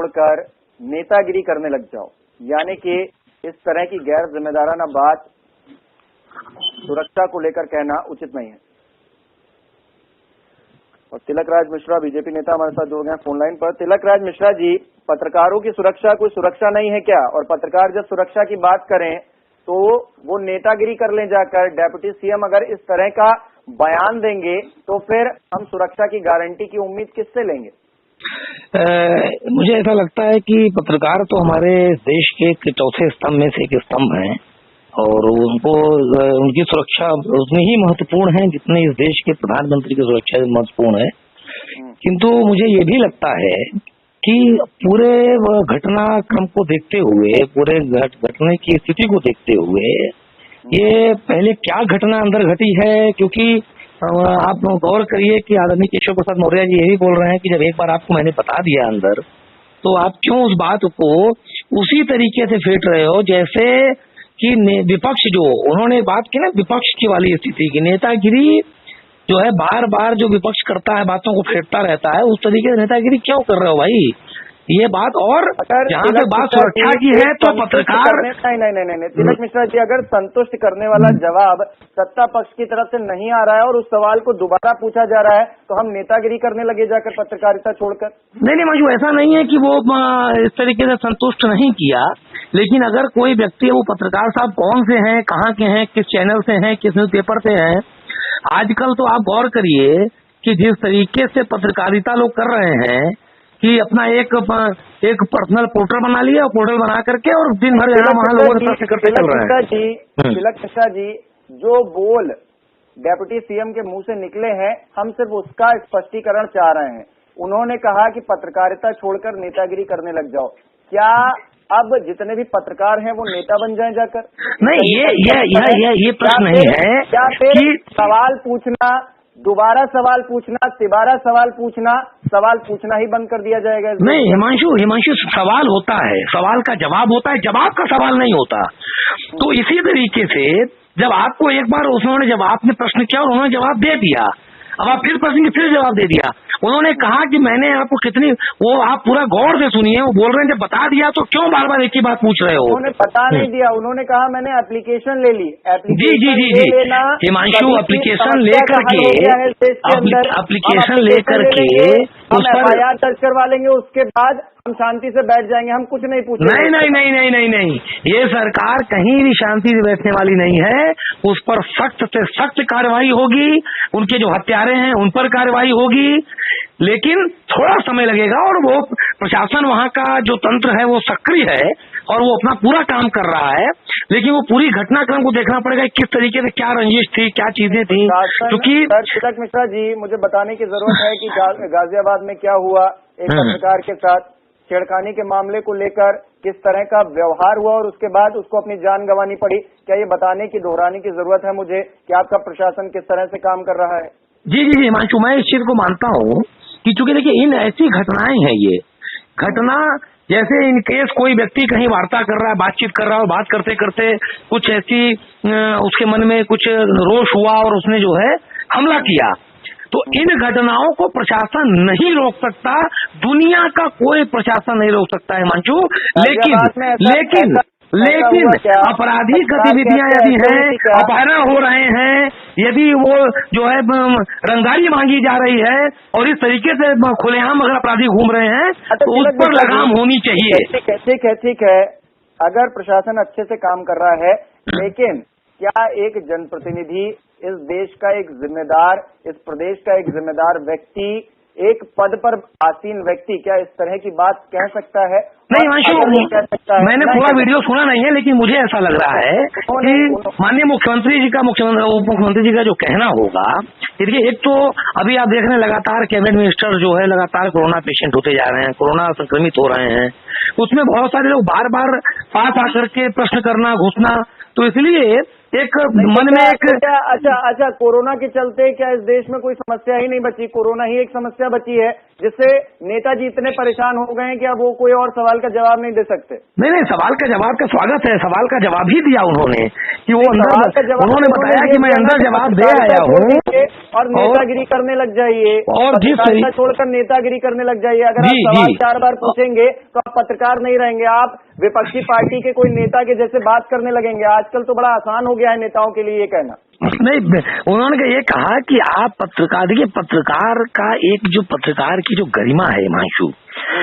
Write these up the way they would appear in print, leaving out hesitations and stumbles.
छोड़कर नेतागिरी करने लग जाओ, यानी कि इस तरह की गैर जिम्मेदाराना बात सुरक्षा को लेकर कहना उचित नहीं है। और तिलक राज मिश्रा बीजेपी नेता हमारे साथ जुड़ गए हैं फोन लाइन पर। तिलक राज मिश्रा जी, पत्रकारों की सुरक्षा कोई सुरक्षा नहीं है क्या? और पत्रकार जब सुरक्षा की बात करें तो वो नेतागिरी कर ले जाकर, डेप्यूटी सीएम अगर इस तरह का बयान देंगे तो फिर हम सुरक्षा की गारंटी की उम्मीद किससे लेंगे? मुझे ऐसा लगता है कि पत्रकार तो हमारे देश के चौथे स्तंभ में से एक स्तंभ है और उनको उनकी सुरक्षा उतनी ही महत्वपूर्ण है जितनी इस देश के प्रधानमंत्री की सुरक्षा महत्वपूर्ण है। किंतु मुझे ये भी लगता है कि पूरे घटनाक्रम को देखते हुए, पूरे घटना की स्थिति को देखते हुए, ये पहले क्या घटना अंदर घटी है, क्योंकि आप गौर करिए कि आदरणीय केशव प्रसाद मौर्य जी यही बोल रहे हैं कि जब एक बार आपको मैंने बता दिया अंदर, तो आप क्यों उस बात को उसी तरीके से फेंट रहे हो जैसे कि विपक्ष, जो उन्होंने बात की ना विपक्ष की वाली स्थिति की, नेतागिरी जो है बार बार जो विपक्ष करता है बातों को फेंटता रहता है, उस तरीके से नेतागिरी क्यों कर रहे हो भाई? ये बात, और जहाँ पे बात सुरक्षा की है तो पत्रकार नहीं तिलक मिश्रा जी, अगर संतुष्ट करने वाला जवाब सत्ता पक्ष की तरफ से नहीं आ रहा है और उस सवाल को दोबारा पूछा जा रहा है तो हम नेतागिरी करने लगे जाकर पत्रकारिता छोड़कर? नहीं मंजू, ऐसा नहीं है कि वो इस तरीके से संतुष्ट नहीं किया, लेकिन अगर कोई व्यक्ति, वो पत्रकार साहब कौन से हैं, कहाँ के हैं, किस चैनल से हैं, किस न्यूज़पेपर से हैं, आजकल तो आप गौर करिए कि जिस तरीके से पत्रकारिता लोग कर रहे हैं कि अपना एक पर्सनल पोर्टल बना लिया और पोर्टल बना करके और दिन भर वहाँ लोगों से प्रश्न करते चल रहे हैं। तिलक मिश्रा जी, जो बोल डेप्यूटी सीएम के मुंह से निकले हैं, हम सिर्फ उसका स्पष्टीकरण चाह रहे हैं। उन्होंने कहा कि पत्रकारिता छोड़कर नेतागिरी करने लग जाओ। क्या अब जितने भी पत्रकार हैं वो नेता बन जाएं जाकर? नहीं, ये प्रश्न नहीं है। क्या फिर सवाल पूछना, दोबारा सवाल पूछना, तिबारा सवाल पूछना ही बंद कर दिया जाएगा? नहीं हिमांशु, सवाल होता है, सवाल का जवाब होता है, जवाब का सवाल नहीं होता। तो इसी तरीके से जब आपको एक बार उन्होंने, जब आपने प्रश्न किया और उन्होंने जवाब दे दिया, अब आप फिर प्रश्न फिर जवाब दे दिया। उन्होंने कहा कि मैंने आपको कितनी, वो आप पूरा गौर से सुनिए, वो बोल रहे हैं जब बता दिया तो क्यों बार बार एक ही बात पूछ रहे हो? उन्होंने बता नहीं दिया, उन्होंने कहा मैंने एप्लीकेशन ले ली। जी हिमांशु, एप्लीकेशन लेकर हम FIR दर्ज करवा लेंगे, उसके बाद हम शांति से बैठ जाएंगे, हम कुछ नहीं पूछेंगे। नहीं, ये सरकार कहीं भी शांति से बैठने वाली नहीं है। उस पर सख्त से सख्त कार्रवाई होगी, उनके जो हत्यारे हैं उन पर कार्रवाई होगी, लेकिन थोड़ा समय लगेगा। और वो प्रशासन, वहाँ का जो तंत्र है वो सक्रिय है और वो अपना पूरा काम कर रहा है, लेकिन वो पूरी घटनाक्रम को देखना पड़ेगा किस तरीके से क्या रंजिश थी, क्या चीजें थी। क्योंकि तिलक मिश्रा जी, मुझे बताने की जरूरत है कि गाजियाबाद में क्या हुआ, एक पत्रकार के साथ छेड़खानी के मामले को लेकर किस तरह का व्यवहार हुआ और उसके बाद उसको अपनी जान गंवानी पड़ी। क्या ये बताने की, दोहराने की जरूरत है मुझे कि आपका प्रशासन किस तरह से काम कर रहा है? जी हिमांशु, मैं इस चीज को मानता हूँ कि चूंकि देखिए इन ऐसी घटनाएं हैं, ये घटना जैसे इन केस कोई व्यक्ति कहीं वार्ता कर रहा है, बातचीत कर रहा है और बात करते करते कुछ ऐसी उसके मन में कुछ रोष हुआ और उसने जो है हमला किया, तो इन घटनाओं को प्रशासन नहीं रोक सकता, दुनिया का कोई प्रशासन नहीं रोक सकता है हिमांशु। लेकिन आपराधिक गतिविधियां यदि हैं, अपहरण हो रहे हैं, यदि वो जो है रंगदारी मांगी जा रही है और इस तरीके से खुलेआम अगर अपराधी घूम रहे हैं तो उस पर लगाम होनी चाहिए। ठीक है, अगर प्रशासन अच्छे से काम कर रहा है, लेकिन क्या एक जनप्रतिनिधि, इस देश का एक जिम्मेदार, इस प्रदेश का एक जिम्मेदार व्यक्ति, एक पद पर आसीन व्यक्ति क्या इस तरह की बात कह सकता है? नहीं हिमांशु, मैंने पूरा वीडियो सुना नहीं है, लेकिन मुझे ऐसा लग रहा है कि माननीय मुख्यमंत्री जी का, उप मुख्यमंत्री जी का जो कहना होगा, देखिए एक तो अभी आप देख रहे हैं लगातार कैबिनेट मिनिस्टर जो है लगातार कोरोना पेशेंट होते जा रहे हैं, कोरोना संक्रमित हो रहे हैं, उसमें बहुत सारे लोग बार बार पास आकर के प्रश्न करना, घुसना, तो इसलिए एक मन में एक अच्छा कोरोना के चलते क्या इस देश में कोई समस्या ही नहीं बची? कोरोना ही एक समस्या बची है जिससे नेताजी इतने परेशान हो गए हैं कि अब वो कोई और सवाल का जवाब नहीं दे सकते। नहीं, सवाल का जवाब का स्वागत है, सवाल का जवाब ही दिया उन्होंने कि वो अंदर, उन्होंने बताया कि मैं अंदर जवाब दे आया हूँ और नेतागिरी करने लग जाइए, और पत्रकारिता छोड़कर नेतागिरी करने लग जाइए। अगर आप सवाल 4 बार पूछेंगे तो आप पत्रकार नहीं रहेंगे, आप विपक्षी पार्टी के कोई नेता के जैसे बात करने लगेंगे। आजकल तो बड़ा आसान हो गया है नेताओं के लिए ये कहना। नहीं, उन्होंने ये कहा कि आप पत्रकार, देखिए पत्रकार का एक जो पत्रकार की जो गरिमा है हिमांशु,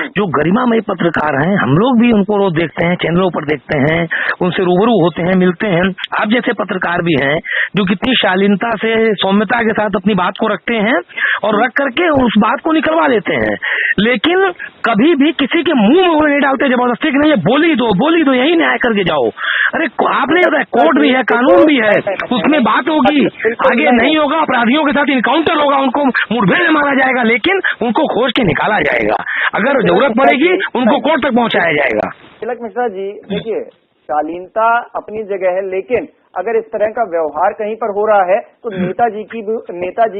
जो गरिमामय पत्रकार हैं, हम लोग भी उनको रोज देखते हैं, चैनलों पर देखते हैं, उनसे रूबरू होते हैं, मिलते हैं। आप जैसे पत्रकार भी हैं जो कितनी शालीनता से, सौम्यता के साथ अपनी बात को रखते हैं और रख करके उस बात को निकलवा देते हैं, लेकिन कभी भी किसी के मुंह में वो नहीं डालते जबरदस्ती कि नहीं ये बोली दो यही न्याय करके जाओ। अरे आपने कोर्ट भी है, कानून भी है, उसमें बात होगी, आगे नहीं होगा, अपराधियों के साथ इनकाउंटर होगा, उनको मुठभेड़ में मारा जाएगा, लेकिन उनको खोज के निकाला जाएगा, अगर जरूरत पड़ेगी उनको कोर्ट तक पहुंचाया जाएगा। तिलक मिश्रा जी, देखिए शालीनता अपनी जगह है, लेकिन अगर इस तरह का व्यवहार कहीं पर हो रहा है तो नेताजी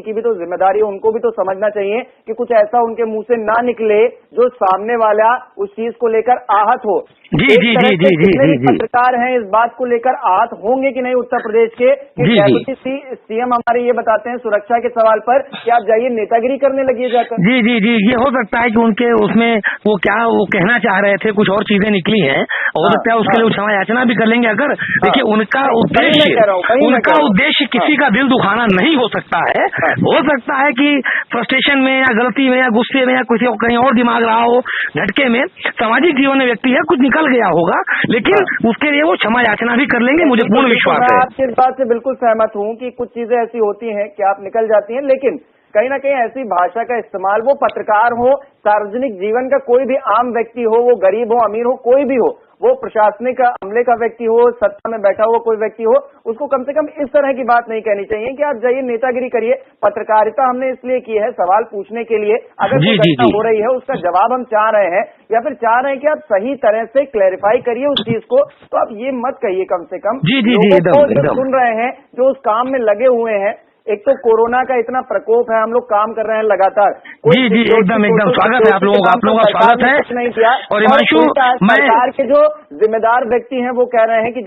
की भी तो जिम्मेदारी है, उनको भी तो समझना चाहिए कि कुछ ऐसा उनके मुंह से ना निकले जो सामने वाला उस चीज को लेकर आहत हो। जी पत्रकार हैं इस बात को लेकर आहत होंगे कि नहीं उत्तर प्रदेश के डेप्यूटी सीएम हमारे ये बताते हैं सुरक्षा के सवाल पर कि आप जाइए नेतागिरी करने लगिए जाकर। जी, ये हो सकता है कि उनके उसमें वो कहना चाह रहे थे, कुछ और चीजें निकली हैं, हो सकता है उसके लिए क्षमा याचना भी कर लेंगे। अगर देखिए उनका उद्देश्य किसी का दिल दुखाना नहीं हो सकता है, हो सकता है कि फ्रस्ट्रेशन में या गलती में या गुस्से में या किसी कहीं और दिमाग रहा हो, झटके में, सामाजिक जीवन में व्यक्ति है, कुछ निकल गया होगा, लेकिन उसके लिए वो क्षमा याचना भी कर लेंगे, मुझे पूर्ण विश्वास है। आपकी इस बात से बिल्कुल सहमत हूँ कि कुछ चीजें ऐसी होती हैं कि आप निकल जाती हैं, लेकिन कहीं ना कहीं ऐसी भाषा का इस्तेमाल, वो पत्रकार हो, सार्वजनिक जीवन का कोई भी आम व्यक्ति हो, वो गरीब हो अमीर हो कोई भी हो, वो प्रशासनिक अमले का व्यक्ति हो, सत्ता में बैठा हुआ कोई व्यक्ति हो, उसको कम से कम इस तरह की बात नहीं कहनी चाहिए कि आप जाइए नेतागिरी करिए। पत्रकारिता हमने इसलिए की है सवाल पूछने के लिए, अगर कोई घटना हो रही है उसका जवाब हम चाह रहे हैं या फिर चाह रहे हैं कि आप सही तरह से क्लैरिफाई करिए उस चीज को, तो आप ये मत कहिए कम से कम लोगों को जो सुन रहे हैं, जो उस काम में लगे हुए हैं। एक तो कोरोना का इतना प्रकोप है, हम लोग काम कर रहे हैं लगातार। जी एकदम स्वागत है आप लोगों का स्वागत है। नहीं किया, और सरकार के जो जिम्मेदार व्यक्ति हैं वो कह रहे हैं कि